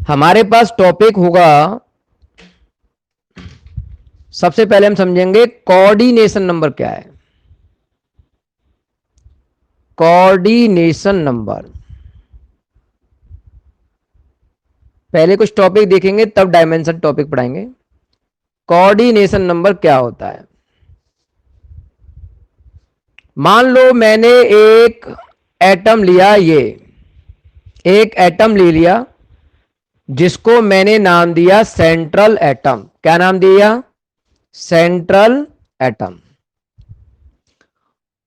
हमारे पास टॉपिक होगा, सबसे पहले हम समझेंगे कोऑर्डिनेशन नंबर क्या है। कोऑर्डिनेशन नंबर, पहले कुछ टॉपिक देखेंगे तब डायमेंशन टॉपिक पढ़ाएंगे। कोऑर्डिनेशन नंबर क्या होता है? मान लो मैंने एक एटम लिया, ये एक एटम ले लिया जिसको मैंने नाम दिया सेंट्रल एटम। क्या नाम दिया? Central atom.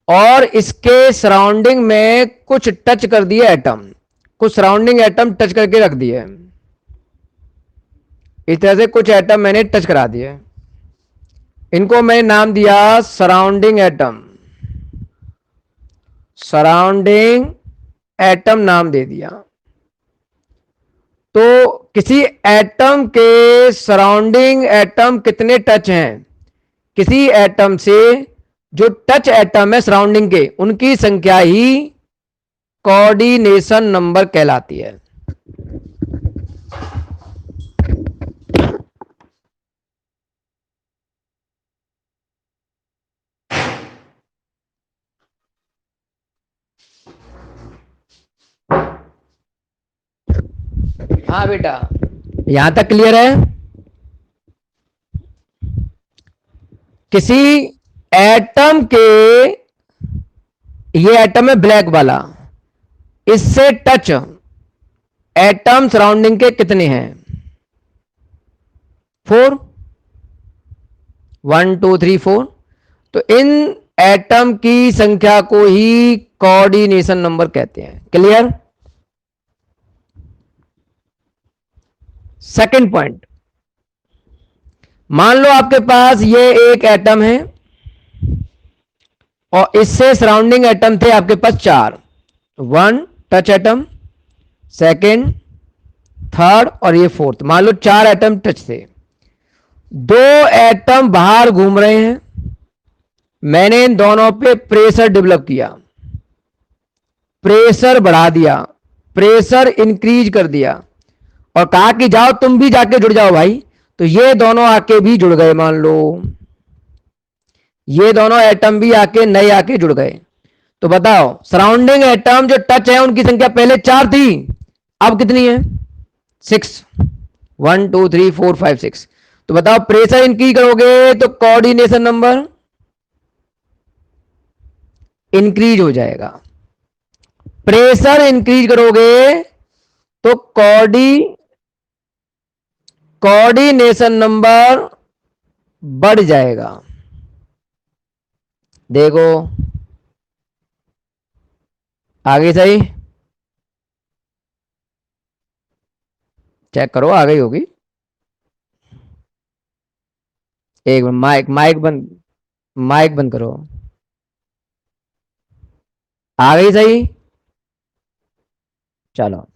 और इसके सराउंडिंग में कुछ टच कर दिया एटम, कुछ सराउंडिंग एटम टच करके रख दिए। इस तरह से कुछ एटम मैंने टच करा दिए, इनको मैंने नाम दिया सराउंडिंग एटम। सराउंडिंग एटम नाम दे दिया। तो किसी एटम के सराउंडिंग एटम कितने टच हैं? किसी एटम से जो टच एटम है सराउंडिंग के, उनकी संख्या ही कोऑर्डिनेशन नंबर कहलाती है। हाँ बेटा, यहां तक क्लियर है? किसी एटम के, ये एटम है ब्लैक वाला, इससे टच एटम सराउंडिंग के कितने हैं? 4, 1 2 3 4। तो इन एटम की संख्या को ही कोऑर्डिनेशन नंबर कहते हैं। क्लियर? सेकंड पॉइंट, मान लो आपके पास ये एक एटम है और इससे सराउंडिंग एटम थे आपके पास 4। 1 टच एटम, सेकंड, थर्ड और ये फोर्थ। मान लो 4 एटम टच थे। 2 एटम बाहर घूम रहे हैं, मैंने इन दोनों पे प्रेशर डेवलप किया, प्रेशर बढ़ा दिया, प्रेशर इंक्रीज कर दिया और कहा कि जाओ तुम भी जाके जुड़ जाओ भाई। तो ये दोनों आके भी जुड़ गए। मान लो ये दोनों एटम भी आके नए आके जुड़ गए। तो बताओ सराउंडिंग एटम जो टच है उनकी संख्या पहले 4 थी, अब कितनी है? 6। 1 2 3 4 5 6। तो बताओ प्रेशर इंक्रीज करोगे तो कोऑर्डिनेशन नंबर इंक्रीज हो जाएगा। प्रेशर इंक्रीज करोगे तो कोऑर्डिनेशन नंबर बढ़ जाएगा। देखो आगे सही, चेक करो आ गई होगी। एक मिनट, माइक बंद करो। आ गई सही? चलो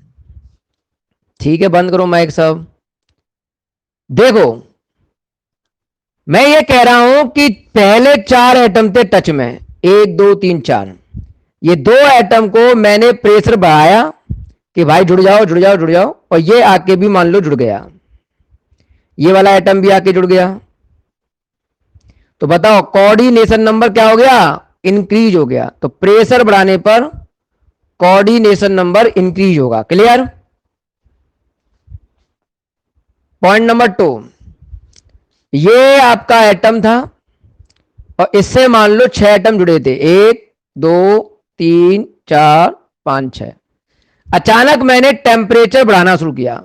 ठीक है, बंद करो माइक सब। देखो मैं ये कह रहा हूं कि पहले 4 एटम थे टच में, 1 2 3 4। ये 2 एटम को मैंने प्रेशर बढ़ाया कि भाई जुड़ जाओ जुड़ जाओ जुड़ जाओ, और ये आके भी मान लो जुड़ गया, ये वाला एटम भी आके जुड़ गया। तो बताओ कोऑर्डिनेशन नंबर क्या हो गया? इंक्रीज हो गया। तो प्रेशर बढ़ाने पर कोऑर्डिनेशन नंबर इंक्रीज होगा। क्लियर? पॉइंट नंबर 2, ये आपका एटम था और इससे मान लो 6 एटम जुड़े थे, 1 2 3 4 5 6। अचानक मैंने टेम्परेचर बढ़ाना शुरू किया।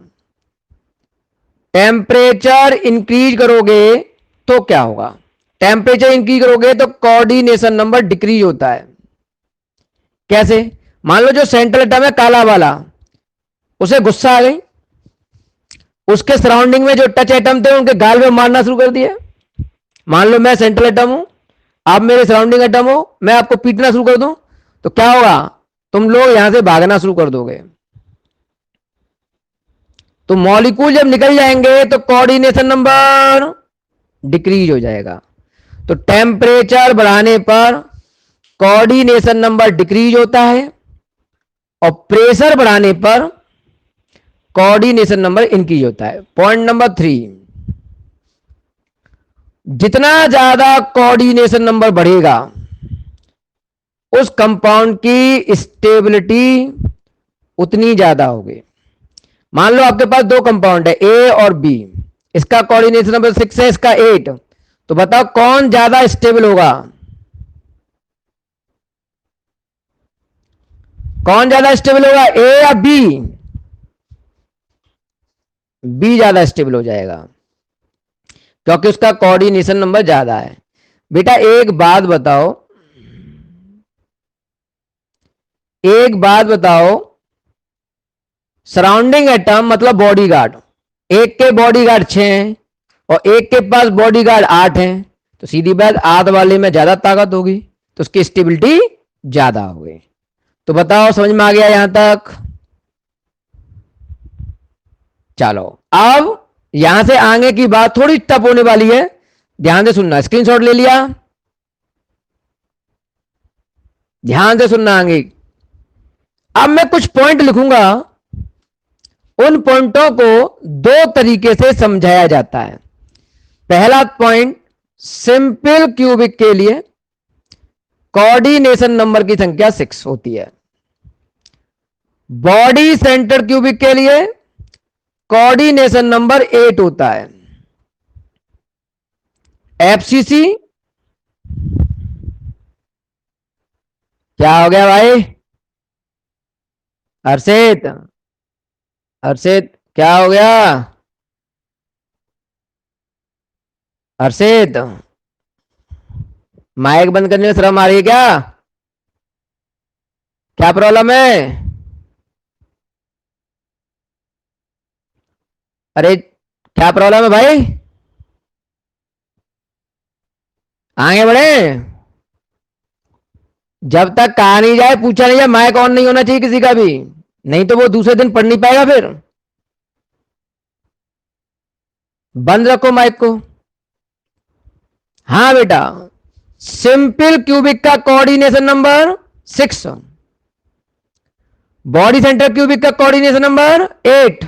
टेम्परेचर इंक्रीज करोगे तो क्या होगा? टेम्परेचर इंक्रीज करोगे तो कोऑर्डिनेशन नंबर डिक्रीज होता है। कैसे? मान लो जो सेंट्रल एटम है काला वाला, उसे गुस्सा आ गई, उसके सराउंडिंग में जो टच एटम थे उनके गाल में मारना शुरू कर दिया। मान लो मैं सेंट्रल एटम हूं, आप मेरे सराउंडिंग एटम हो, मैं आपको पीटना शुरू कर दूं, तो क्या होगा? तुम लोग यहां से भागना शुरू कर दोगे। तो मॉलिक्यूल जब निकल जाएंगे तो कोऑर्डिनेशन नंबर डिक्रीज हो जाएगा। तो टेम्परेचर बढ़ाने पर कोऑर्डिनेशन नंबर डिक्रीज होता है और प्रेशर बढ़ाने पर कोऑर्डिनेशन नंबर इंक्रीज होता है। पॉइंट नंबर 3, जितना ज्यादा कोऑर्डिनेशन नंबर बढ़ेगा उस कंपाउंड की स्टेबिलिटी उतनी ज्यादा होगी। मान लो आपके पास दो कंपाउंड है ए और बी, इसका कोऑर्डिनेशन नंबर 6 है, इसका 8, तो बताओ कौन ज्यादा स्टेबल होगा? कौन ज्यादा स्टेबल होगा, ए या बी? बी ज्यादा स्टेबल हो जाएगा क्योंकि उसका कोऑर्डिनेशन नंबर ज्यादा है। बेटा एक बात बताओ, एक बात बताओ, सराउंडिंग एटम मतलब बॉडीगार्ड, एक के बॉडीगार्ड 6 हैं और एक के पास बॉडीगार्ड 8 हैं, तो सीधी बात 8 वाले में ज्यादा ताकत होगी तो उसकी स्टेबिलिटी ज्यादा होगी। तो बताओ समझ में आ गया यहां तक? चलो अब यहां से आगे की बात थोड़ी टफ होने वाली है, ध्यान से सुनना। स्क्रीनशॉट ले लिया? ध्यान से सुनना आगे। अब मैं कुछ पॉइंट लिखूंगा, उन पॉइंटों को दो तरीके से समझाया जाता है। पहला पॉइंट, सिंपल क्यूबिक के लिए कोऑर्डिनेशन नंबर की संख्या 6 होती है। बॉडी सेंटर क्यूबिक के लिए कोऑर्डिनेशन नंबर 8 होता है। एफसीसी क्या हो गया भाई? अर्षित, अर्षित क्या हो गया? अर्षित माइक बंद करने में शर्म आ रही है क्या? क्या प्रॉब्लम है? अरे क्या प्रॉब्लम है भाई? आगे बढ़े। जब तक कहा नहीं जाए, पूछा नहीं जाए, माइक ऑन नहीं होना चाहिए किसी का भी, नहीं तो वो दूसरे दिन पढ़ नहीं पाएगा। फिर बंद रखो माइक को। हाँ बेटा, सिंपल क्यूबिक का coordination number 6, body centre cubic का कोऑर्डिनेशन नंबर 8,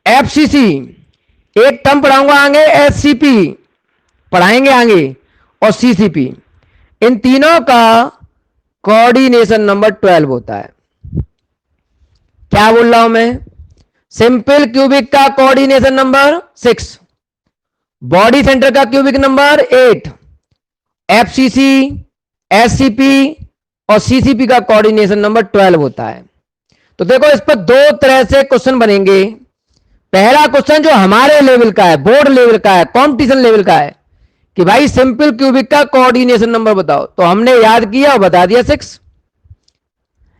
एफसीसी, एक टर्म पढ़ाऊंगा आगे, एससीपी पढ़ाएंगे आगे, और सीसीपी, इन तीनों का कोऑर्डिनेशन नंबर 12 होता है। क्या बोल रहा हूं मैं? सिंपल क्यूबिक का कोऑर्डिनेशन नंबर 6, बॉडी सेंटर का क्यूबिक नंबर 8, एफसीसी, एससीपी और सीसीपी का कोऑर्डिनेशन नंबर 12 होता है। तो देखो इस पर दो तरह से क्वेश्चन बनेंगे। पहला क्वेश्चन जो हमारे लेवल का है, बोर्ड लेवल का है, कंपटीशन लेवल का है, कि भाई सिंपल क्यूबिक का कोऑर्डिनेशन नंबर बताओ, तो हमने याद किया और बता दिया 6।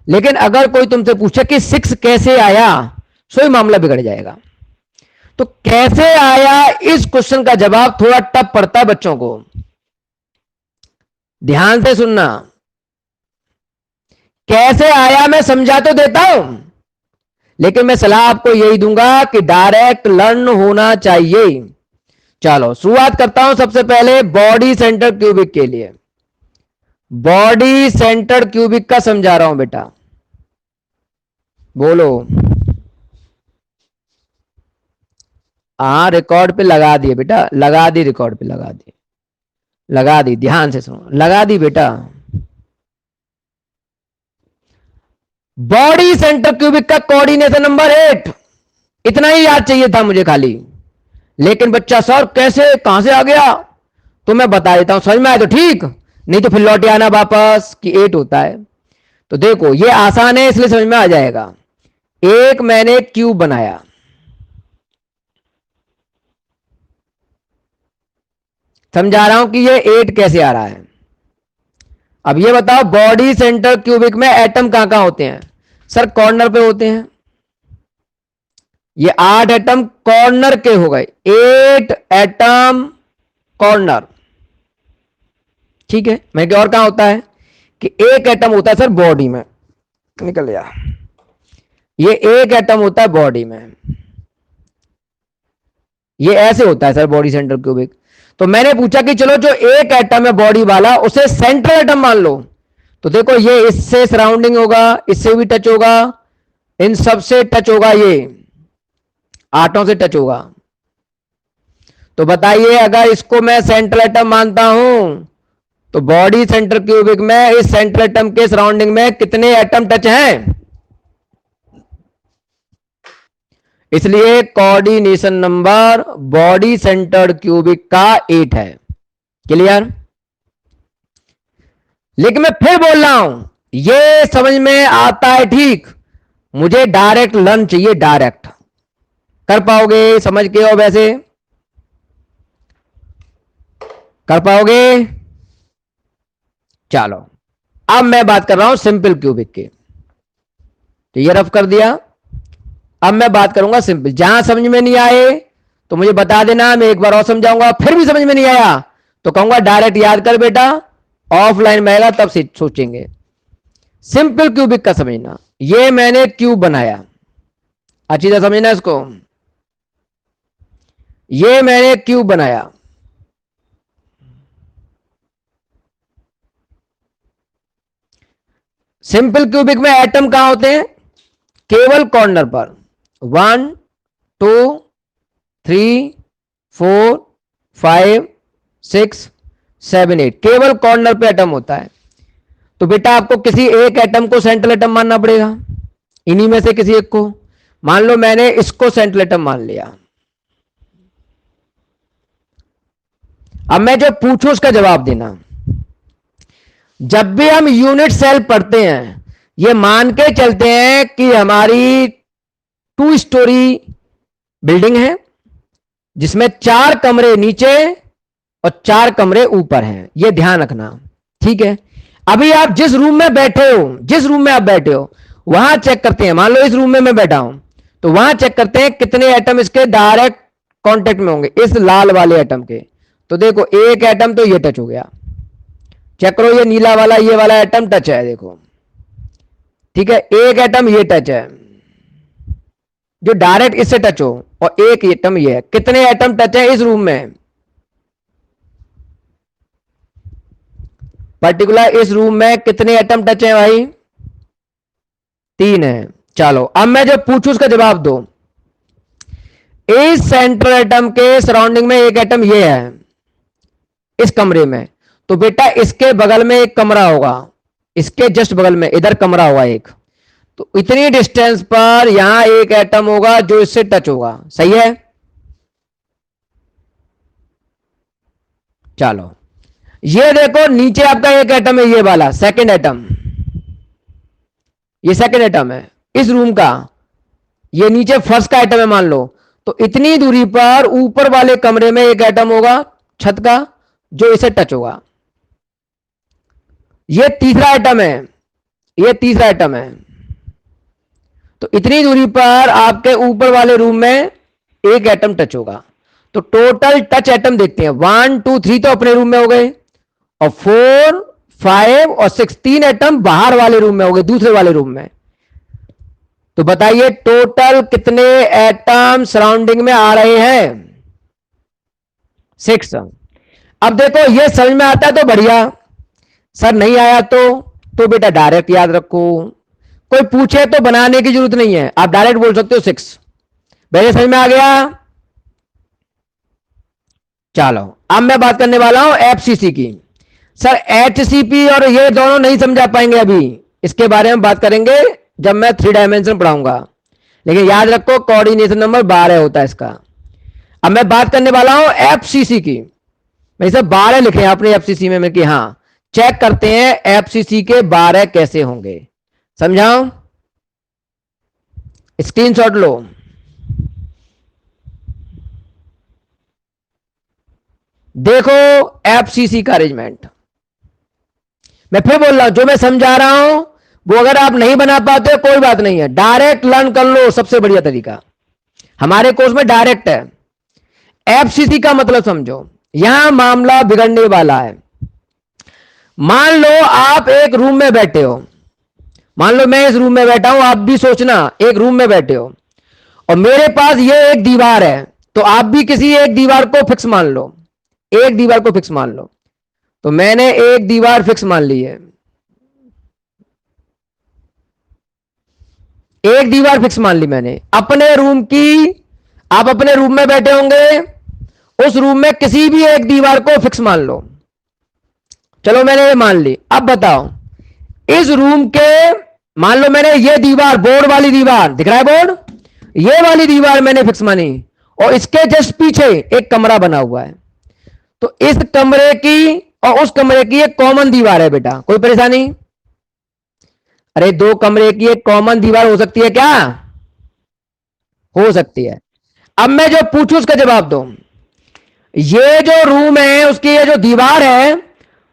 लेकिन अगर कोई तुमसे पूछे कि 6 कैसे आया, सो ही मामला बिगड़ जाएगा। तो कैसे आया, इस क्वेश्चन का जवाब थोड़ा टफ पड़ता है बच्चों को। ध्यान से सुनना, कैसे आया मैं समझा तो देता हूं, लेकिन मैं सलाह आपको यही दूंगा कि डायरेक्ट लर्न होना चाहिए। चलो शुरुआत करता हूं सबसे पहले बॉडी सेंटर क्यूबिक के लिए। बॉडी सेंटर क्यूबिक का समझा रहा हूं बेटा, बोलो। हाँ रिकॉर्ड पे लगा दिए बेटा, लगा दी, रिकॉर्ड पे लगा दी, लगा दी, ध्यान से सुनो, लगा दी बेटा। बॉडी सेंटर क्यूबिक का कोऑर्डिनेशन नंबर 8, इतना ही याद चाहिए था मुझे खाली। लेकिन बच्चा सर कैसे, कहां से आ गया, तो मैं बता देता हूं, समझ में आया तो ठीक, नहीं तो फिर लौट आना वापस कि 8 होता है। तो देखो ये आसान है इसलिए समझ में आ जाएगा। एक मैंने क्यूब बनाया, समझा रहा हूं कि ये 8 कैसे आ रहा है। अब ये बताओ बॉडी सेंटर क्यूबिक में एटम कहां कहां होते हैं? सर कॉर्नर पे होते हैं। ये 8 एटम कॉर्नर के हो गए, 8 एटम कॉर्नर, ठीक है। मैं और कहां होता है कि एक एटम होता है सर बॉडी में, निकल गया, ये एक एटम होता है बॉडी में, ये ऐसे होता है सर बॉडी सेंटर क्यूबिक। तो मैंने पूछा कि चलो जो एक एटम है बॉडी वाला उसे सेंट्रल एटम मान लो, तो देखो ये इससे सराउंडिंग होगा, इससे भी टच होगा, इन सब से टच होगा ये, 8 से टच होगा। तो बताइए अगर इसको मैं सेंट्रल एटम मानता हूं तो बॉडी सेंटर क्यूबिक में इस सेंट्रल एटम के सराउंडिंग में कितने एटम टच हैं? इसलिए coordination number body centred cubic का 8 है। क्लियर? लेकिन मैं फिर बोल रहा हूं, ये समझ में आता है, ठीक। मुझे डायरेक्ट लर्न चाहिए, डायरेक्ट कर पाओगे समझ के? और वैसे कर पाओगे? चलो अब मैं बात कर रहा हूं सिंपल क्यूबिक की। तो ये रफ कर दिया। अब मैं बात करूंगा सिंपल। जहां समझ में नहीं आए तो मुझे बता देना, मैं एक बार और समझाऊंगा। फिर भी समझ में नहीं आया तो कहूंगा डायरेक्ट याद कर बेटा, ऑफलाइन में आएगा तब सोचेंगे। सिंपल क्यूबिक का समझना, ये मैंने क्यूब बनाया, अच्छी तरह समझना इसको। ये मैंने क्यूब बनाया, सिंपल क्यूबिक में एटम कहां होते हैं? केवल कॉर्नर पर। 1 2 3 4 5 6 7 8 केवल कॉर्नर पे एटम होता है। तो बेटा आपको किसी एक एटम को सेंट्रल एटम मानना पड़ेगा, इन्हीं में से किसी एक को। मान लो मैंने इसको सेंट्रल एटम मान लिया। अब मैं जो पूछूं उसका जवाब देना। जब भी हम यूनिट सेल पढ़ते हैं, ये मान के चलते हैं कि हमारी 2 स्टोरी बिल्डिंग है जिसमें 4 कमरे नीचे और 4 कमरे ऊपर हैं, ये ध्यान रखना, ठीक है। अभी आप जिस रूम में बैठे हो, जिस रूम में आप बैठे हो वहां चेक करते हैं। मान लो इस रूम में मैं बैठा हूं तो वहां चेक करते हैं कितने एटम इसके डायरेक्ट कांटेक्ट में होंगे, इस लाल वाले एटम के। तो देखो एक एटम तो ये टच हो गया, चेक करो ये नीला वाला, ये वाला एटम टच है, देखो, ठीक है। एक एटम ये टच है जो डायरेक्ट इससे टच हो, और एक एटम ये है। कितने एटम टच है इस रूम में? पर्टिकुलर इस रूम में कितने एटम टच है भाई? 3 है। चलो अब मैं जो पूछूं उसका जवाब दो। इस सेंट्रल एटम के सराउंडिंग में एक एटम ये है इस कमरे में, तो बेटा इसके बगल में एक कमरा होगा, इसके जस्ट बगल में इधर कमरा होगा एक, तो इतनी डिस्टेंस पर यहां एक एटम होगा जो इससे टच होगा, सही है। चलो ये देखो नीचे आपका एक एटम है, ये वाला सेकंड एटम, ये सेकंड एटम है इस रूम का, ये नीचे फर्स्ट का एटम है मान लो। तो इतनी दूरी पर ऊपर वाले कमरे में एक एटम होगा छत का जो इसे टच होगा। ये तीसरा एटम है, ये तीसरा एटम है। तो इतनी दूरी पर आपके ऊपर वाले रूम में एक एटम टच होगा। तो टोटल टच एटम देखते हैं, 1 2 3 तो अपने रूम में हो गए, और 4 5 और 6 3 एटम बाहर वाले रूम में हो गए, दूसरे वाले रूम में। तो बताइए टोटल कितने एटम सराउंडिंग में आ रहे हैं? 6। अब देखो ये समझ में आता है तो बढ़िया, सर नहीं आया तो बेटा डायरेक्ट याद रखो, कोई पूछे तो बनाने की जरूरत नहीं है, आप डायरेक्ट बोल सकते हो 6। पहले समझ में आ गया? चलो अब मैं बात करने वाला हूं एफसीसी की। सर एचसीपी और ये दोनों नहीं समझा पाएंगे अभी, इसके बारे में बात करेंगे जब मैं 3 डायमेंशन पढ़ाऊंगा। लेकिन याद रखो कोऑर्डिनेशन नंबर 12 होता है इसका। अब मैं बात करने वाला हूं एफसीसी की। मैं इसे 12 लिखे हैं अपने एफसीसी में कि हाँ चेक करते हैं एफसीसी के 12 कैसे होंगे, समझाओ? स्क्रीनशॉट लो। देखो एफसीसी का अरेंजमेंट, मैं फिर बोल रहा हूं जो मैं समझा रहा हूं वो अगर आप नहीं बना पाते कोई बात नहीं है, डायरेक्ट लर्न कर लो, सबसे बढ़िया तरीका। हमारे कोर्स में डायरेक्ट है। एफसीसी का मतलब समझो, यहां मामला बिगड़ने वाला है। मान लो आप एक रूम में बैठे हो, मान लो मैं इस रूम में बैठा हूं, आप भी सोचना एक रूम में बैठे हो और मेरे पास ये एक दीवार है, तो आप भी किसी एक दीवार को फिक्स मान लो, एक दीवार को फिक्स मान लो। तो मैंने एक दीवार फिक्स मान ली है, एक दीवार फिक्स मान ली मैंने अपने रूम की। आप अपने रूम में बैठे होंगे, उस रूम में किसी भी एक दीवार को फिक्स मान लो। चलो मैंने ये मान ली। अब बताओ इस रूम के, मान लो मैंने ये दीवार, बोर्ड वाली दीवार दिख रहा है बोर्ड, ये वाली दीवार मैंने फिक्स मानी, और इसके जस्ट पीछे एक कमरा बना हुआ है। तो इस कमरे की और उस कमरे की एक कॉमन दीवार है बेटा, कोई परेशानी? अरे दो कमरे की एक कॉमन दीवार हो सकती है क्या? हो सकती है। अब मैं जो पूछूं उसका जवाब दो। ये जो रूम है उसकी ये जो दीवार है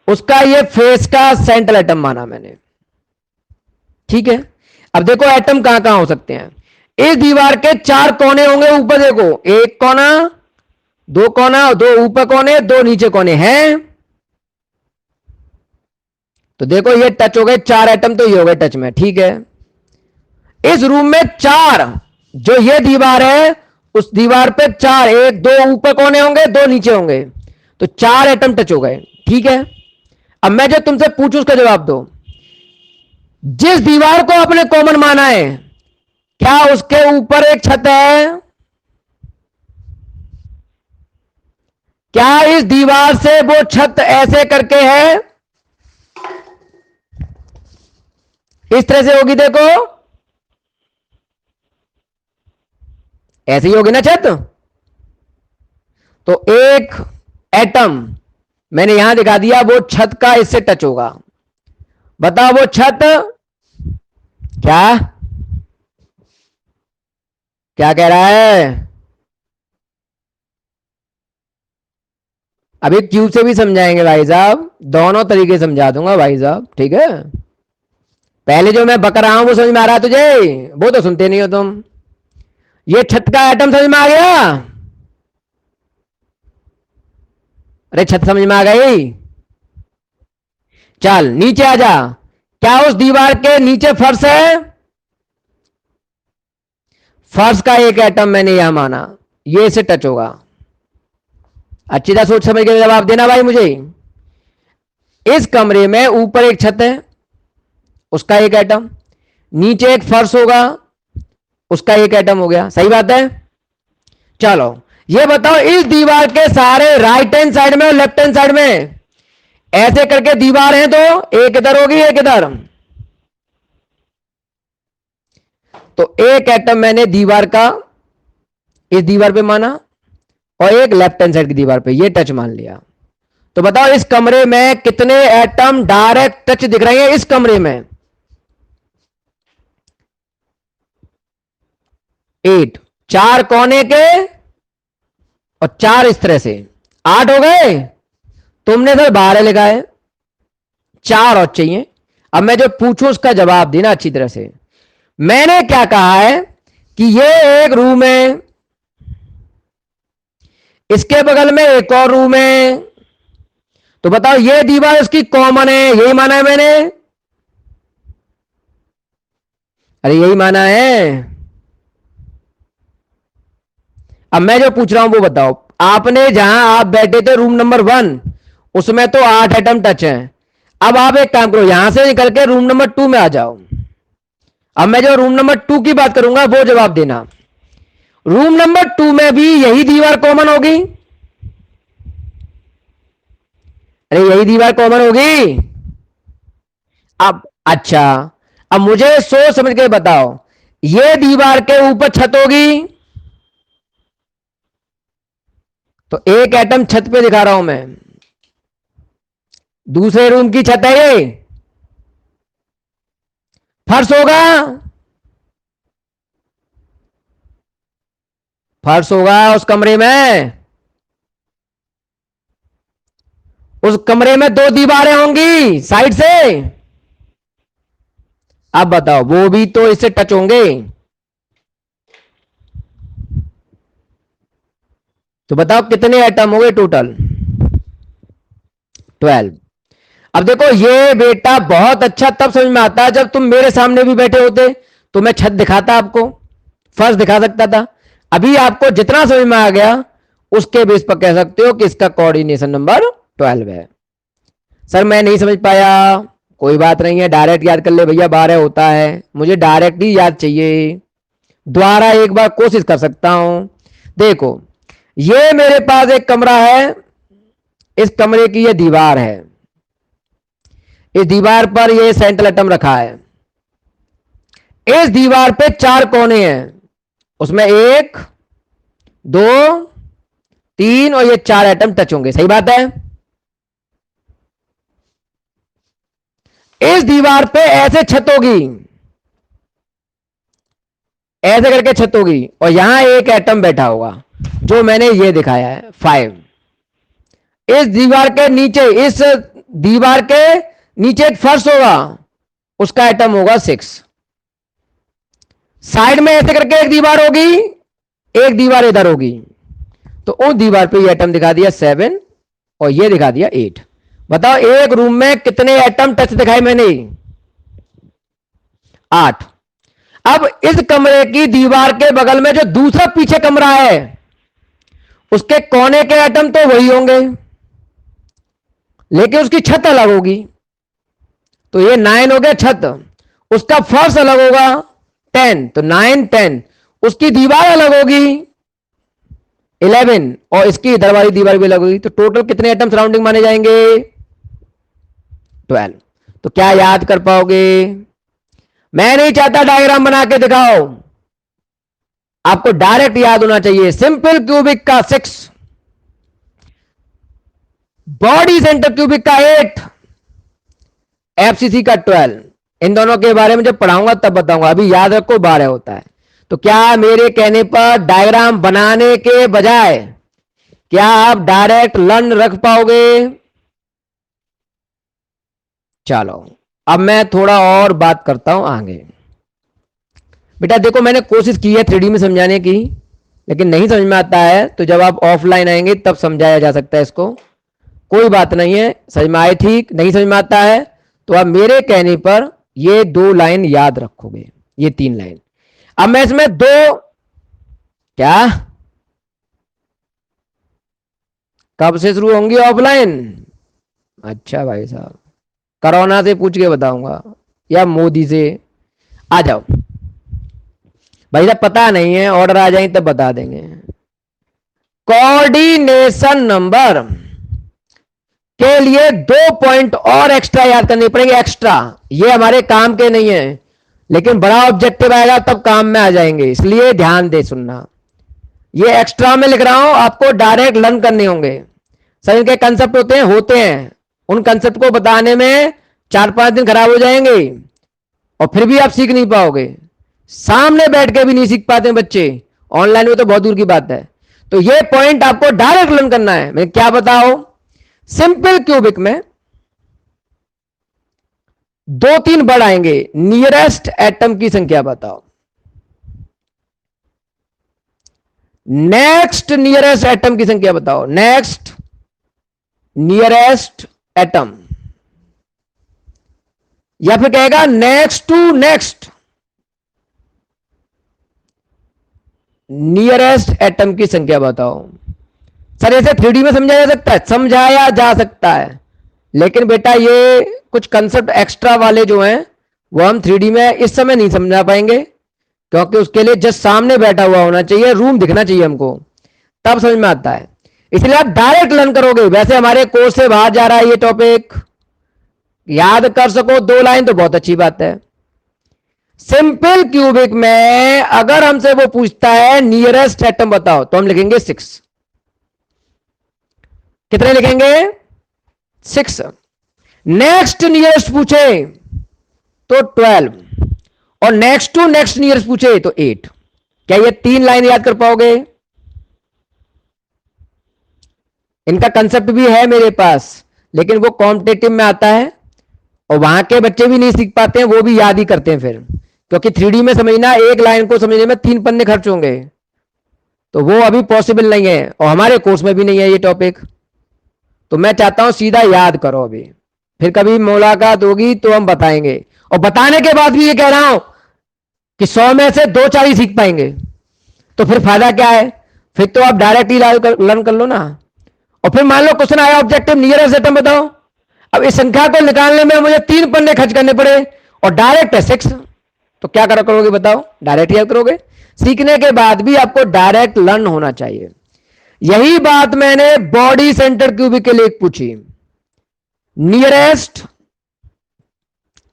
उसका ये फेस का सेंट्रल एटम माना मैंने, ठीक है। अब देखो एटम कहां कहां हो सकते हैं। इस दीवार के चार कोने होंगे, ऊपर देखो, एक कोना, दो कोना, दो ऊपर कोने, दो नीचे कोने हैं। तो देखो ये टच हो गए चार एटम, तो ये हो गए टच में, ठीक है। इस रूम में चार, जो ये दीवार है उस दीवार पे चार, एक दो ऊपर कोने होंगे, दो नीचे होंगे, तो चार एटम टच हो गए, ठीक है। अब मैं जो तुमसे पूछूं उसका जवाब दो। जिस दीवार को आपने कॉमन माना है, क्या उसके ऊपर एक छत है? क्या इस दीवार से वो छत ऐसे करके है, इस तरह से होगी, देखो ऐसे ही होगी ना छत। तो एक एटम मैंने यहां दिखा दिया, वो छत का इससे टच होगा। बताओ वो छत क्या क्या कह रहा है? अभी क्यूब से भी समझाएंगे भाई साहब, दोनों तरीके समझा दूंगा भाई साहब, ठीक है। पहले जो मैं बक रहा हूं वो समझ में आ रहा है तुझे? वो तो सुनते नहीं हो तुम। ये छत का एटम समझ में आ गया? अरे छत समझ में आ गई? चल नीचे आ जा। क्या उस दीवार के नीचे फर्श है? फर्श का एक एटम मैंने यहां माना, ये इसे टच होगा। अच्छी तरह सोच समझ के जवाब देना भाई मुझे। इस कमरे में ऊपर एक छत है, उसका एक एटम, नीचे एक फर्श होगा, उसका एक एटम हो गया, सही बात है। चलो ये बताओ इस दीवार के सारे राइट हैंड साइड में और लेफ्ट हैंड साइड में ऐसे करके दीवार है, तो एक इधर होगी एक इधर, तो एक एटम मैंने दीवार का इस दीवार पे माना और एक लेफ्ट हैंड साइड की दीवार पे, ये टच मान लिया। तो बताओ इस कमरे में कितने एटम डायरेक्ट टच दिख रहे हैं इस कमरे में? 8, चार कोने के और चार इस तरह से, 8 हो गए। तुमने सर 12 लिखा है, चार और चाहिए। अब मैं जो पूछूं उसका जवाब देना अच्छी तरह से। मैंने क्या कहा है कि ये एक रूम है, इसके बगल में एक और रूम है, तो बताओ ये दीवार इसकी कॉमन है, यही माना है मैंने? अरे यही माना है। अब मैं जो पूछ रहा हूं वो बताओ। आपने जहां आप बैठे थे रूम नंबर 1, उसमें तो 8 एटम टच हैं। अब आप एक काम करो, यहां से निकल के रूम नंबर 2 में आ जाओ। अब मैं जो रूम नंबर 2 की बात करूंगा वो जवाब देना। रूम नंबर 2 में भी यही दीवार कॉमन होगी? अरे यही दीवार कॉमन होगी। अब अच्छा, अब मुझे सोच समझ के बताओ, ये दीवार के ऊपर छत होगी, तो एक एटम छत पे दिखा रहा हूं मैं, दूसरे रूम की छत है ये, फर्श होगा, फर्श होगा उस कमरे में, उस कमरे में दो दीवारें होंगी साइड से। अब बताओ वो भी तो इससे टच होंगे, तो बताओ कितने एटम हो गए टोटल? 12। अब देखो ये बेटा बहुत अच्छा तब समझ में आता है जब तुम मेरे सामने भी बैठे होते, तो मैं छत दिखाता आपको, फर्श दिखा सकता था। अभी आपको जितना समझ में आ गया उसके बेस पर कह सकते हो कि इसका कोऑर्डिनेशन नंबर 12 है। सर मैं नहीं समझ पाया, कोई बात नहीं है, डायरेक्ट याद कर ले भैया, 12 होता है, मुझे डायरेक्ट ही याद चाहिए, दोबारा एक बार कोशिश कर सकता हूं। देखो ये मेरे पास एक कमरा है, इस कमरे की ये दीवार है, इस दीवार पर ये सेंट्रल एटम रखा है, इस दीवार पे 4 कोने हैं, उसमें 1 2 3 और ये 4 एटम टच होंगे, सही बात है। इस दीवार पे ऐसे छत होगी, ऐसे करके छत होगी, और यहां एक एटम बैठा होगा जो मैंने ये दिखाया है 5। इस दीवार के नीचे, इस दीवार के नीचे एक फर्श होगा, उसका एटम होगा 6। साइड में ऐसे करके एक दीवार होगी, एक दीवार इधर होगी, तो उस दीवार पे ये एटम दिखा दिया 7 और ये दिखा दिया 8। बताओ एक रूम में कितने एटम टच दिखाए मैंने? 8। अब इस कमरे की दीवार के बगल में जो दूसरा पीछे कमरा है, उसके कोने के एटम तो वही होंगे, लेकिन उसकी छत अलग होगी। तो ये 9 हो गया छत, उसका फर्श अलग होगा 10, तो 9 10, उसकी दीवार अलग होगी 11, और इसकी इधर वाली दीवार भी अलग होगी। तो टोटल कितने एटम सराउंडिंग माने जाएंगे? 12। तो क्या याद कर पाओगे? मैं नहीं चाहता डायग्राम बना के दिखाओ, आपको डायरेक्ट याद होना चाहिए। सिंपल क्यूबिक का 6, बॉडी सेंटर क्यूबिक का 8, एफसीसी का 12। इन दोनों के बारे में जब पढ़ाऊंगा तब बताऊंगा, अभी याद रखो 12 होता है। तो क्या मेरे कहने पर डायग्राम बनाने के बजाय क्या आप डायरेक्ट लर्न रख पाओगे? चलो अब मैं थोड़ा और बात करता हूं आगे। बेटा देखो मैंने कोशिश की है 3D में समझाने की, लेकिन नहीं समझ में आता है, तो जब आप ऑफलाइन आएंगे तब समझाया जा सकता है इसको। कोई बात नहीं है, समझ में आए ठीक, नहीं समझ में आता है तो आप मेरे कहने पर ये 2 लाइन याद रखोगे, ये 3 लाइन। अब मैं इसमें 2 क्या कब से शुरू होंगी ऑफलाइन? अच्छा भाई साहब, कोरोना से पूछ के बताऊंगा या मोदी से? आ जाओ भाई साहब, पता नहीं है, ऑर्डर आ जाए तब बता देंगे। कोऑर्डिनेशन नंबर के लिए 2 पॉइंट और एक्स्ट्रा याद करने पड़ेंगे। एक्स्ट्रा, ये हमारे काम के नहीं है, लेकिन बड़ा ऑब्जेक्टिव आएगा तब काम में आ जाएंगे, इसलिए ध्यान दे सुनना। ये एक्स्ट्रा में लिख रहा हूं, आपको डायरेक्ट लर्न करने होंगे। सब इनके कंसेप्ट होते हैं, उन कंसेप्ट को बताने में 4-5 दिन खराब हो जाएंगे और फिर भी आप सीख नहीं पाओगे। सामने बैठ के भी नहीं सीख पाते बच्चे, ऑनलाइन में तो बहुत दूर की बात है। तो ये पॉइंट आपको डायरेक्ट लर्न करना है। मैं क्या बताओ, सिंपल क्यूबिक में 2-3 वर्ड आएंगे। नियरेस्ट एटम की संख्या बताओ, नेक्स्ट नियरेस्ट एटम की संख्या बताओ, नेक्स्ट नियरेस्ट एटम, या फिर कहेगा next to next nearest atom की संख्या बताओ। सर ऐसे 3D में समझाया जा सकता है? समझाया जा सकता है, लेकिन बेटा ये कुछ कंसेप्ट एक्स्ट्रा वाले जो हैं वो हम 3D में इस समय नहीं समझा पाएंगे, क्योंकि उसके लिए जस्ट सामने बैठा हुआ होना चाहिए, रूम दिखना चाहिए हमको, तब समझ में आता है। इसलिए आप डायरेक्ट लर्न करोगे। वैसे हमारे कोर्स से बाहर जा रहा है ये टॉपिक, याद कर सको 2 लाइन तो बहुत अच्छी बात है। सिंपल क्यूबिक में अगर हमसे वो पूछता है नियरेस्ट एटम बताओ, तो हम लिखेंगे 6। कितने लिखेंगे? 6। नेक्स्ट नियरेस्ट पूछे तो 12, और नेक्स्ट टू नेक्स्ट नियरेस्ट पूछे तो 8। क्या ये 3 लाइन याद कर पाओगे? इनका कंसेप्ट भी है मेरे पास, लेकिन वो कॉम्पिटेटिव में आता है और वहां के बच्चे भी नहीं सीख पाते हैं, वो भी याद ही करते हैं फिर, क्योंकि 3D में समझना, एक लाइन को समझने में 3 पन्ने खर्च होंगे, तो वो अभी पॉसिबल नहीं है, और हमारे कोर्स में भी नहीं है ये टॉपिक। तो मैं चाहता हूं सीधा याद करो अभी, फिर कभी मुलाकात होगी तो हम बताएंगे। और बताने के बाद भी ये कह रहा हूं कि 100 में से 2-4 ही सीख पाएंगे, तो फिर फायदा क्या है? फिर तो आप डायरेक्टली लर्न कर लो ना। और फिर मान लो क्वेश्चन आया ऑब्जेक्टिव नियरेस्ट एटम बताओ, अब इस संख्या को निकालने में मुझे 3 पन्ने खर्च करने पड़े और डायरेक्ट है 6, तो क्या करोगे बताओ? डायरेक्ट याद करोगे? सीखने के बाद भी आपको डायरेक्ट लर्न होना चाहिए। यही बात मैंने बॉडी सेंटर क्यूबिक के लिए पूछी। Nearest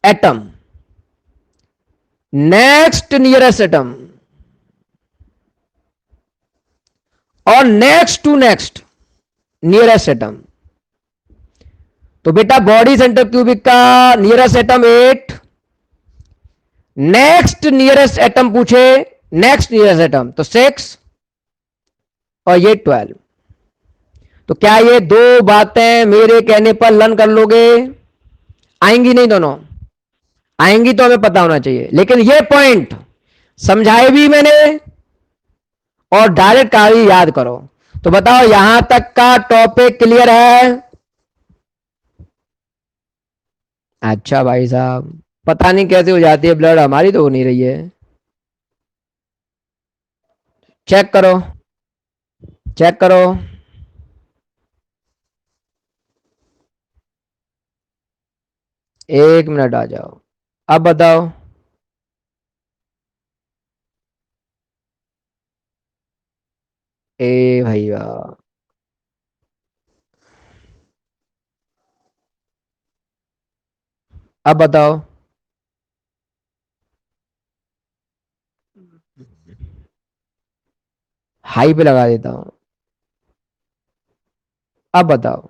atom, next nearest atom और next to next nearest atom. तो बेटा बॉडी सेंटर क्यूबिक का nearest atom 8, next nearest atom पूछे, नेक्स्ट नियरेस्ट एटम तो 6 और ये 12। तो क्या ये दो बातें मेरे कहने पर लर्न कर लोगे? आएंगी नहीं? दोनों आएंगी तो हमें पता होना चाहिए, लेकिन ये पॉइंट समझाए भी मैंने और डायरेक्ट कहा भी याद करो। तो बताओ यहां तक का टॉपिक क्लियर है? अच्छा भाई साहब, पता नहीं कैसे हो जाती है ब्लड, हमारी तो हो नहीं रही है। चेक करो, चेक करो। एक मिनट आ जाओ, अब बताओ। ए भैया, अब बताओ। हाई पे लगा देता हूं, अब बताओ।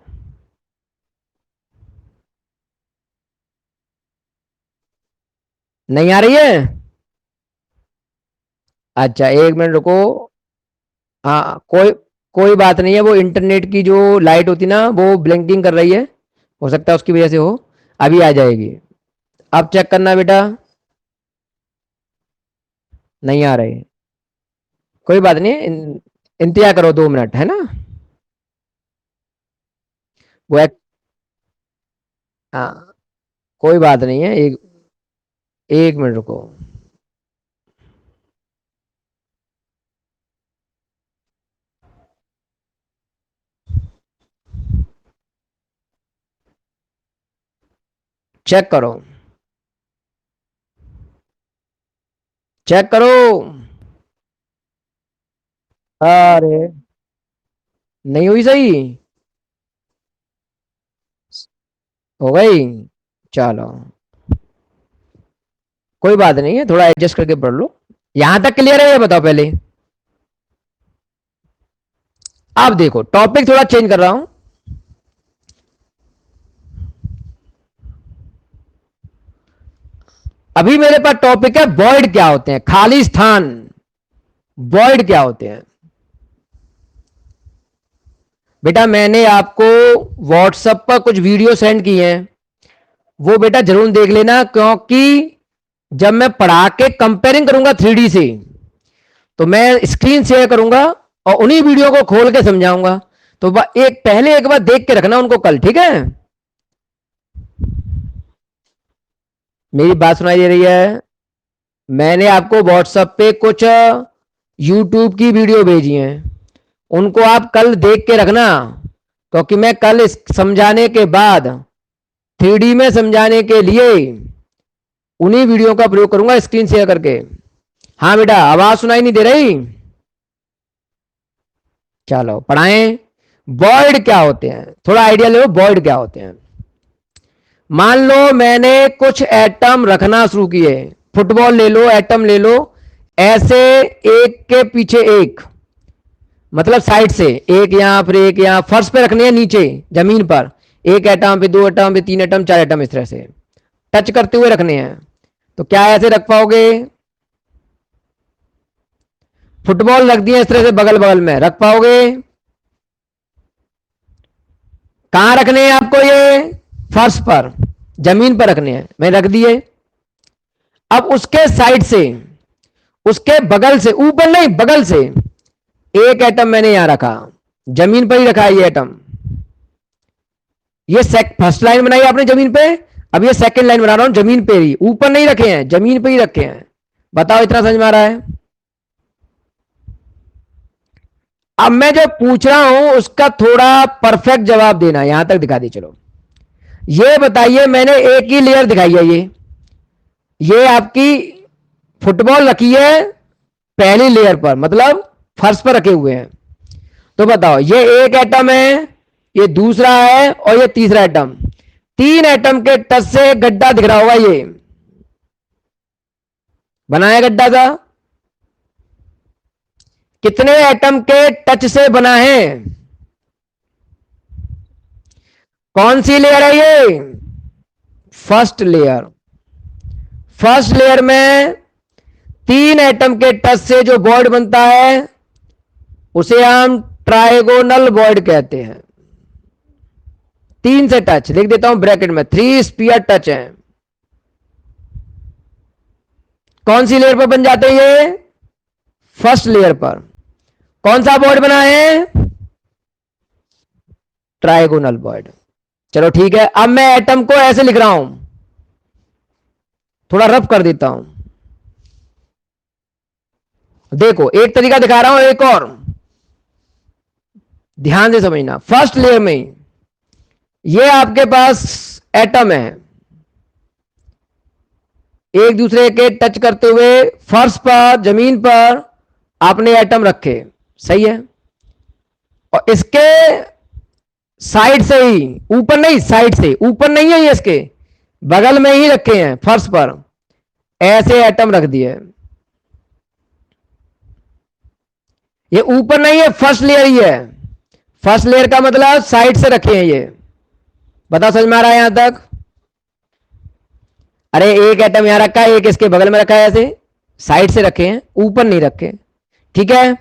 नहीं आ रही है? अच्छा एक मिनट रुको। हाँ कोई कोई बात नहीं है, वो इंटरनेट की जो लाइट होती ना वो ब्लिंकिंग कर रही है, हो सकता है उसकी वजह से हो। अभी आ जाएगी। अब चेक करना बेटा। नहीं आ रही, कोई बात नहीं, इंतजार करो 2 मिनट, है ना? वो एक, हाँ कोई बात नहीं है, एक एक मिनट रुको। चेक करो, चेक करो। अरे नहीं हुई सही? हो गई? चलो कोई बात नहीं है, थोड़ा एडजस्ट करके पढ़ लो। यहां तक क्लियर है? ये बताओ पहले। अब देखो टॉपिक थोड़ा चेंज कर रहा हूं। अभी मेरे पास टॉपिक है वॉइड क्या होते हैं, खाली स्थान। वॉइड क्या होते हैं? बेटा मैंने आपको व्हाट्सएप पर कुछ वीडियो सेंड किए हैं, वो बेटा जरूर देख लेना, क्योंकि जब मैं पढ़ा के कंपेयरिंग करूंगा 3D से, तो मैं स्क्रीन शेयर करूंगा और उन्हीं वीडियो को खोल के समझाऊंगा। तो एक पहले एक बार देख के रखना उनको कल, ठीक है? मेरी बात सुनाई दे रही है? मैंने आपको व्हाट्सएप पे कुछ यूट्यूब की वीडियो भेजी हैं, उनको आप कल देख के रखना, क्योंकि मैं कल इस समझाने के बाद 3D में समझाने के लिए उन्हीं वीडियो का प्रयोग करूंगा स्क्रीन शेयर करके। हाँ बेटा, आवाज सुनाई नहीं दे रही? चलो पढ़ाएं। बॉयड क्या होते हैं, थोड़ा आइडिया ले लो बॉयड क्या होते हैं। मान लो मैंने कुछ एटम रखना शुरू किए, फुटबॉल ले लो, एटम ले लो, ऐसे एक के पीछे एक, मतलब साइड से एक यहां फिर एक यहां, फर्श पे रखने हैं, नीचे जमीन पर एक एटम पे 2 एटम पे 3 एटम 4 एटम, इस तरह से टच करते हुए रखने हैं। तो क्या ऐसे रख पाओगे? फुटबॉल रख दिए इस तरह से बगल बगल में, रख पाओगे? कहां रखने हैं आपको? ये फर्श पर, जमीन पर रखने हैं, मैं रख दिए। अब उसके साइड से, उसके बगल से, ऊपर नहीं बगल से एक एटम मैंने यहां रखा, जमीन पर ही रखा है ये एटम। ये फर्स्ट लाइन बनाई आपने जमीन पे, अब ये सेकंड लाइन बना रहा हूं जमीन पे ही, ऊपर नहीं रखे हैं, जमीन पे ही रखे हैं। बताओ इतना समझ में आ रहा है? अब मैं जो पूछ रहा हूं उसका थोड़ा परफेक्ट जवाब देना, यहां तक दिखा दी। चलो ये बताइए, मैंने एक ही लेयर दिखाई है, ये आपकी फुटबॉल रखी है पहली लेयर पर, मतलब फर्श पर रखे हुए हैं। तो बताओ, ये एक एटम है, ये दूसरा है और ये तीसरा एटम। तीन एटम के टच से गड्ढा दिख रहा होगा, ये बनाया गड्ढा था। कितने एटम के टच से बना है? कौन सी लेयर है ये? First layer. फर्स्ट लेयर में तीन एटम के टच से जो बॉन्ड बनता है उसे हम ट्राइगोनल बॉन्ड कहते हैं। तीन से टच लिख देता हूं ब्रैकेट में, 3 स्पीयर टच है। कौन सी लेयर पर बन जाते हैं ये? फर्स्ट लेयर पर। कौन सा बॉन्ड बना है? Trigonal bond. चलो ठीक है, अब मैं एटम को ऐसे लिख रहा हूं, थोड़ा रफ कर देता हूं। देखो, एक तरीका दिखा रहा हूं, एक और ध्यान से समझना। फर्स्ट लेयर में ये आपके पास एटम है, एक दूसरे के टच करते हुए फर्श पर, जमीन पर आपने एटम रखे, सही है। और इसके साइड से ही, ऊपर नहीं, साइड से, ऊपर नहीं है ये, इसके बगल में ही रखे हैं फर्श पर, ऐसे एटम रख दिए। ये ऊपर नहीं है, फर्स्ट लेयर ही है। फर्स्ट लेयर का मतलब साइड से रखे हैं ये। बता, समझ में आ रहा है यहां तक? अरे एक एटम यहां रखा है, एक इसके बगल में रखा है, ऐसे साइड से रखे हैं, ऊपर नहीं रखे। ठीक है,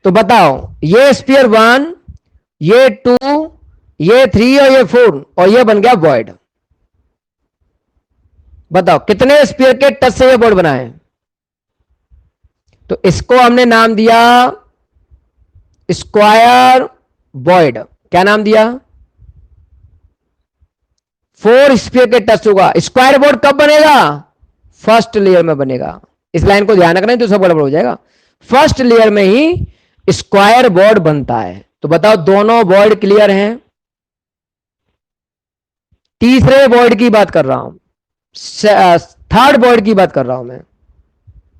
तो बताओ, ये स्फीयर 1, ये 2, ये 3 और ये 4, और ये बन गया वॉइड। बताओ कितने स्फीयर के टच से ये बॉन्ड बना है? तो इसको हमने नाम दिया स्क्वायर वॉइड। क्या नाम दिया? 4 स्फीयर के टच होगा। स्क्वायर बोर्ड कब बनेगा? फर्स्ट लेयर में बनेगा। इस लाइन को ध्यान रखना, तो सब गड़बड़ हो जाएगा। फर्स्ट लेयर में ही स्क्वायर बोर्ड बनता है। तो बताओ, दोनों बोर्ड क्लियर हैं? तीसरे बोर्ड की बात कर रहा हूं, थर्ड बोर्ड की बात कर रहा हूं मैं,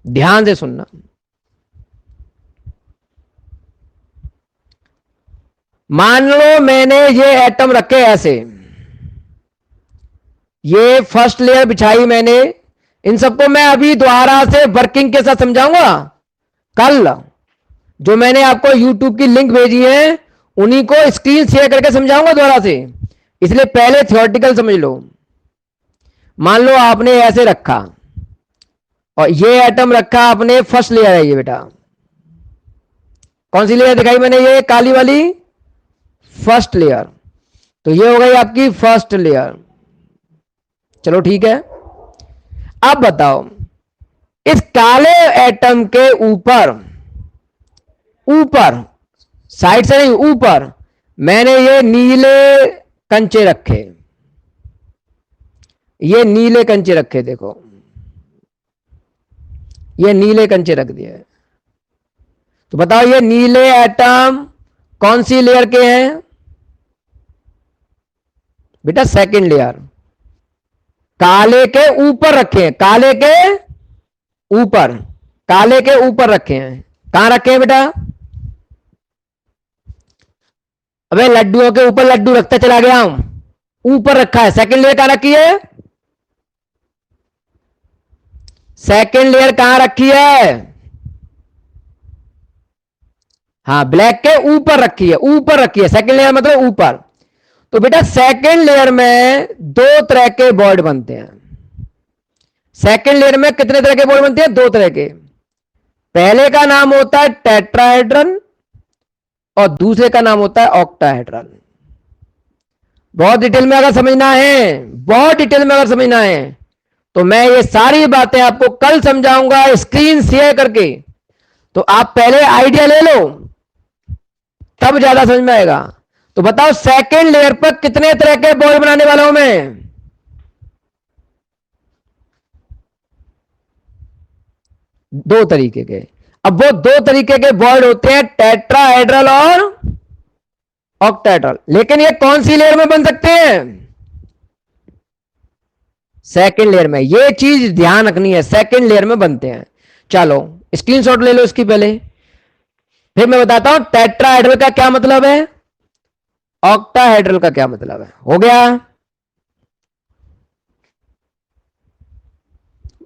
ध्यान से सुनना। मान लो मैंने ये एटम रखे ऐसे, ये फर्स्ट लेयर बिछाई मैंने, इन सबको मैं अभी दोबारा से वर्किंग के साथ समझाऊंगा। कल जो मैंने आपको यूट्यूब की लिंक भेजी है, उन्हीं को स्क्रीन शेयर करके समझाऊंगा दोबारा से, इसलिए पहले थ्योरेटिकल समझ लो। मान लो आपने ऐसे रखा, और ये एटम रखा आपने, फर्स्ट लेयर है ये बेटा। कौन सी लेयर दिखाई मैंने? ये काली वाली, फर्स्ट लेयर। तो ये हो गई आपकी फर्स्ट लेयर। चलो ठीक है, अब बताओ, इस काले एटम के ऊपर, ऊपर साइड से नहीं, ऊपर मैंने ये नीले कंचे रखे, ये नीले कंचे रखे। देखो, ये नीले कंचे रख दिए। तो बताओ, ये नीले एटम कौन सी लेयर के हैं? बेटा सेकंड लेयर। काले के ऊपर रखे हैं, काले के ऊपर, काले के ऊपर रखे हैं। कहां रखे हैं बेटा? अबे लड्डुओं के ऊपर लड्डू रखता चला गया हूं, ऊपर रखा है। सेकंड लेयर कहां रखी है? सेकंड लेयर कहां रखी है? हाँ, ब्लैक के ऊपर रखी है, ऊपर रखी है। सेकंड लेयर मतलब ऊपर। तो बेटा सेकंड लेयर में दो तरह के बॉन्ड बनते हैं। सेकंड लेयर में कितने तरह के बॉन्ड बनते हैं? दो तरह के। पहले का नाम होता है टेट्राहेड्रल और दूसरे का नाम होता है ऑक्टाहेड्रल। बहुत डिटेल में अगर समझना है, बहुत डिटेल में अगर समझना है, तो मैं ये सारी बातें आपको कल समझाऊंगा स्क्रीन शेयर करके। तो आप पहले आइडिया ले लो, तब ज्यादा समझ में आएगा। तो बताओ, सेकंड लेयर पर कितने तरह के बॉन्ड बनाने वाला हूं मैं? दो तरीके के। अब वो दो तरीके के बॉन्ड होते हैं, टेट्राहेड्रल और ऑक्टाहेड्रल। लेकिन ये कौन सी लेयर में बन सकते हैं? सेकंड लेयर में। ये चीज ध्यान रखनी है, सेकंड लेयर में बनते हैं। चलो स्क्रीनशॉट ले लो इसकी पहले, फिर मैं बताता हूं टेट्राहेड्रल का क्या मतलब है, ऑक्टाहेड्रल का क्या मतलब है। हो गया।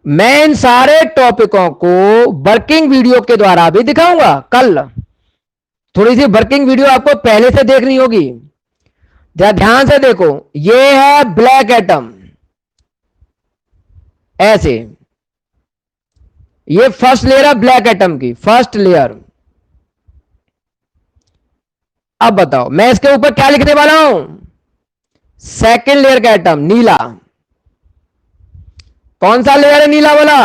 मैं इन सारे टॉपिकों को वर्किंग वीडियो के द्वारा भी दिखाऊंगा कल। थोड़ी सी वर्किंग वीडियो आपको पहले से देखनी होगी। जरा ध्यान से देखो, ये है ब्लैक एटम, ऐसे, ये फर्स्ट लेयर है ब्लैक एटम की, फर्स्ट लेयर। अब बताओ मैं इसके ऊपर क्या लिखने वाला हूं, सेकेंड लेयर का एटम, नीला। कौन सा लेयर है नीला वाला,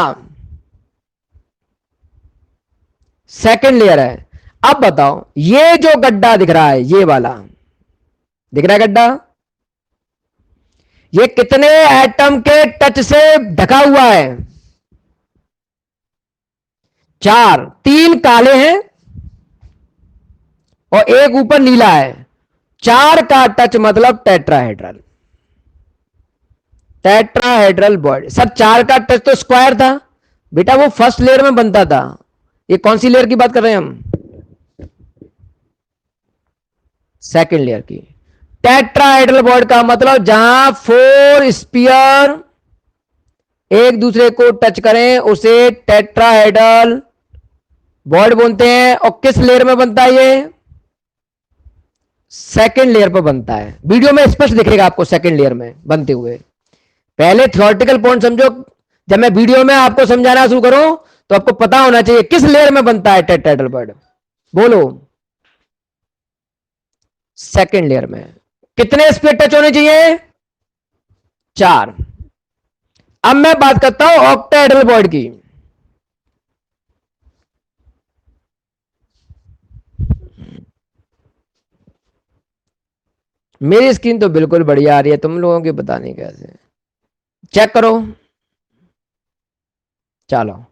सेकेंड लेयर है। अब बताओ ये जो गड्ढा दिख रहा है, ये वाला दिख रहा है गड्ढा, ये कितने एटम के टच से ढका हुआ है, 4, 3 काले हैं और एक ऊपर नीला है, 4 का टच मतलब टेट्राहेड्रल, टेट्राहेड्रल बॉडी। सब 4 का टच तो स्क्वायर था बेटा, वो फर्स्ट लेयर में बनता था। ये कौन सी लेयर की बात कर रहे हैं हम, सेकेंड लेयर की। टेट्राहेड्रल बॉडी का मतलब जहां 4 स्पीयर एक दूसरे को टच करें उसे टेट्राहेड्रल बॉडी बोलते हैं। और किस लेयर में बनता है ये, सेकेंड लेयर पर बनता है। वीडियो में स्पष्ट दिखेगा आपको सेकेंड लेयर में बनते हुए। पहले थ्योरेटिकल पॉइंट समझो, जब मैं वीडियो में आपको समझाना शुरू करूं तो आपको पता होना चाहिए किस लेयर में बनता है टेट्राहेड्रल बॉडी। बोलो, सेकेंड लेयर में। कितने स्पीड टच होने चाहिए, 4। अब मैं बात करता हूं ऑक्टाहेड्रल बॉडी की। मेरी स्क्रीन तो बिल्कुल बढ़िया आ रही है, तुम लोगों की पता नहीं कैसे, चेक करो। चलो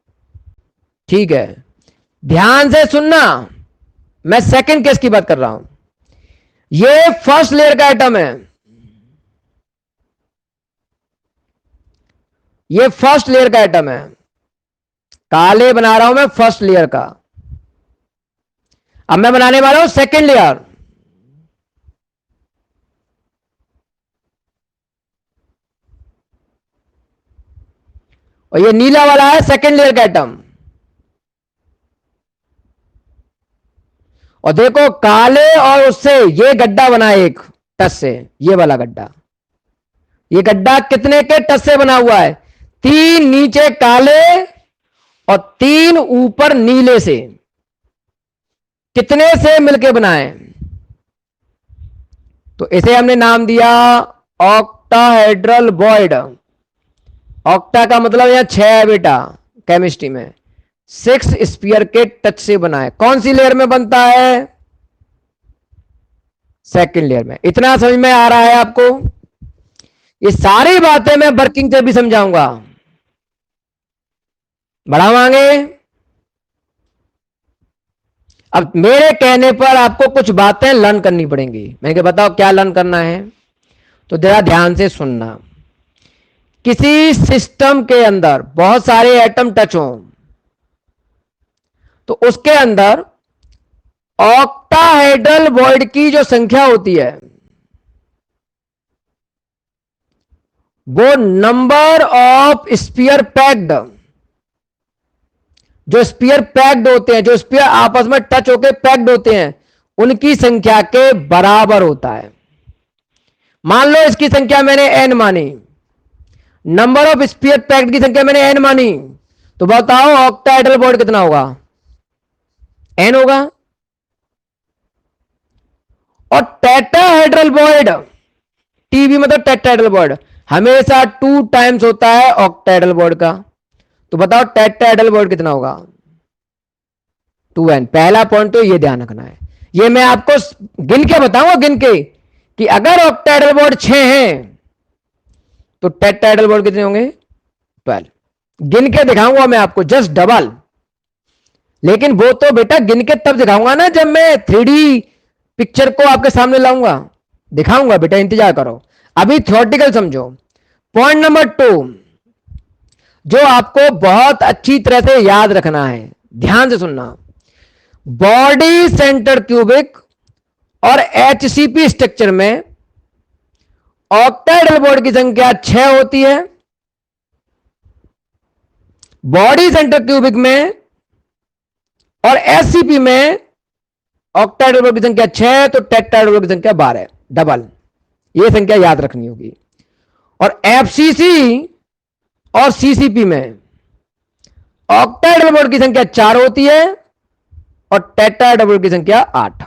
ठीक है, ध्यान से सुनना, मैं सेकंड केस की बात कर रहा हूं। ये फर्स्ट लेयर का एटम है, ये फर्स्ट लेयर का एटम है, काले बना रहा हूं मैं फर्स्ट लेयर का। अब मैं बनाने वाला हूं सेकंड लेयर। और ये नीला वाला है सेकंड लेयर का एटम। और देखो काले और उससे ये गड्ढा बना एक टच से, ये वाला गड्ढा, ये गड्ढा कितने के टच से बना हुआ है, 3 नीचे काले और 3 ऊपर नीले से। कितने से मिलके बनाए, तो इसे हमने नाम दिया ऑक्टाहेड्रल बॉइड। ऑक्टा का मतलब यहां 6 है बेटा केमिस्ट्री में, 6 स्पीयर के टच से बना है। कौन सी लेयर में बनता है, सेकंड लेयर में। इतना समझ में आ रहा है आपको, ये सारी बातें मैं वर्किंग से भी समझाऊंगा। बढ़ावांगे। अब मेरे कहने पर आपको कुछ बातें लर्न करनी पड़ेंगी। मैंने कहा बताओ क्या लर्न करना है, तो जरा ध्यान से सुनना। किसी सिस्टम के अंदर बहुत सारे एटम टच हों तो उसके अंदर ऑक्टाहेड्रल बॉइड की जो संख्या होती है वो नंबर ऑफ स्पीयर पैक्ड, जो स्पीयर पैक्ड होते हैं, जो स्पीयर आपस में टच होकर पैक्ड होते हैं, उनकी संख्या के बराबर होता है। मान लो इसकी संख्या मैंने n मानी, नंबर ऑफ स्पीयर पैक्ड की संख्या मैंने n मानी, तो बताओ ऑक्टाहेड्रल बॉइड कितना होगा, n होगा। और टेट्राहेड्रल बॉइड, टीबी मतलब टेट्राहेड्रल बॉइड, हमेशा 2 टाइम्स होता है ऑक्टाहेड्रल बॉइड का। तो बताओ टेट्राहेड्रल बॉइड कितना होगा, 2n। पहला पॉइंट तो ये ध्यान रखना है, ये मैं आपको गिन के बताऊंगा, गिन के, कि अगर ऑक्टाहेड्रल बॉइड 6 हैं तो टेट्राहेड्रल बॉइड कितने होंगे, 12। गिन के दिखाऊंगा मैं आपको, जस्ट डबल। लेकिन वो तो बेटा गिन के तब दिखाऊंगा ना जब मैं 3D पिक्चर को आपके सामने लाऊंगा, दिखाऊंगा बेटा, इंतजार करो। अभी थ्योरेटिकल समझो। पॉइंट नंबर 2 जो आपको बहुत अच्छी तरह से याद रखना है, ध्यान से सुनना। बॉडी सेंटर क्यूबिक और एचसीपी स्ट्रक्चर में ऑक्टाहेड्रल बॉन्ड की संख्या 6 होती है। बॉडी सेंटर क्यूबिक में और एचसीपी में ऑक्टाहेड्रल बॉन्ड की संख्या 6, तो टेट्राहेड्रल बॉन्ड की संख्या 12, डबल। यह संख्या याद रखनी होगी। और एफसीसी और सीसीपी में ऑक्टाहेड्रल बॉन्ड की संख्या 4 होती है और टेट्राहेड्रल बॉन्ड की संख्या 8।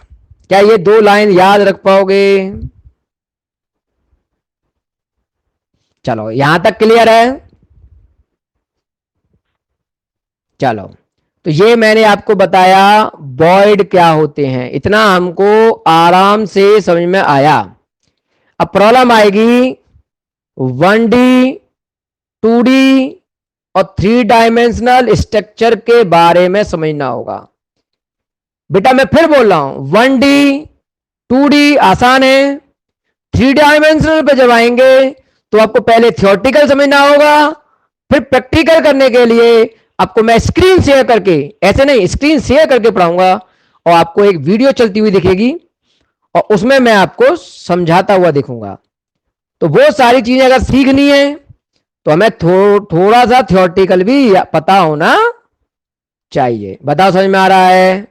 क्या ये 2 लाइन याद रख पाओगे? चलो, यहां तक क्लियर है? चलो, तो ये मैंने आपको बताया वॉइड क्या होते हैं, इतना हमको आराम से समझ में आया। अब प्रॉब्लम आएगी 1D, 2D और 3 डायमेंशनल स्ट्रक्चर के बारे में समझना होगा। बेटा मैं फिर बोल रहा हूं, 1D 2D आसान है, 3 डायमेंशनल पे जब आएंगे तो आपको पहले थियोरेटिकल समझना होगा, फिर प्रैक्टिकल करने के लिए आपको मैं स्क्रीन शेयर करके, ऐसे नहीं स्क्रीन शेयर करके पढ़ाऊंगा और आपको एक वीडियो चलती हुई दिखेगी और उसमें मैं आपको समझाता हुआ दिखूंगा। तो वो सारी चीजें अगर सीखनी है तो हमें थोड़ा सा थियोरेटिकल भी पता होना चाहिए। बताओ समझ में आ रहा है?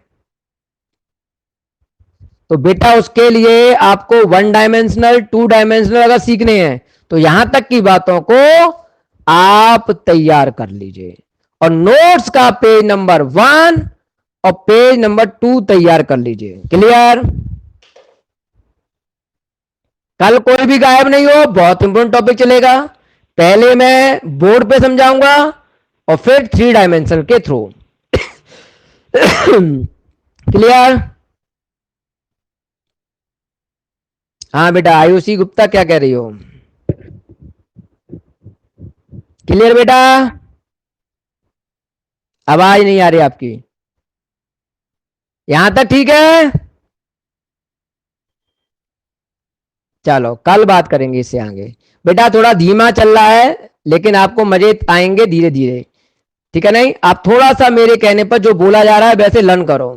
तो बेटा उसके लिए आपको 1 डायमेंशनल 2 डायमेंशनल अगर सीखने हैं तो यहां तक की बातों को आप तैयार कर लीजिए और नोट्स का पेज नंबर 1 और पेज नंबर 2 तैयार कर लीजिए। क्लियर? कल कोई भी गायब नहीं हो, बहुत इंपॉर्टेंट टॉपिक चलेगा। पहले मैं बोर्ड पे समझाऊंगा और फिर 3 डायमेंशन के थ्रू। क्लियर? हाँ बेटा आयुषी गुप्ता क्या कह रही हो? क्लियर बेटा? आवाज नहीं आ रही आपकी। यहां तक ठीक है? चलो कल बात करेंगे इससे आगे। बेटा थोड़ा धीमा चल रहा है लेकिन आपको मजे आएंगे धीरे धीरे, ठीक है? नहीं, आप थोड़ा सा मेरे कहने पर जो बोला जा रहा है वैसे लर्न करो।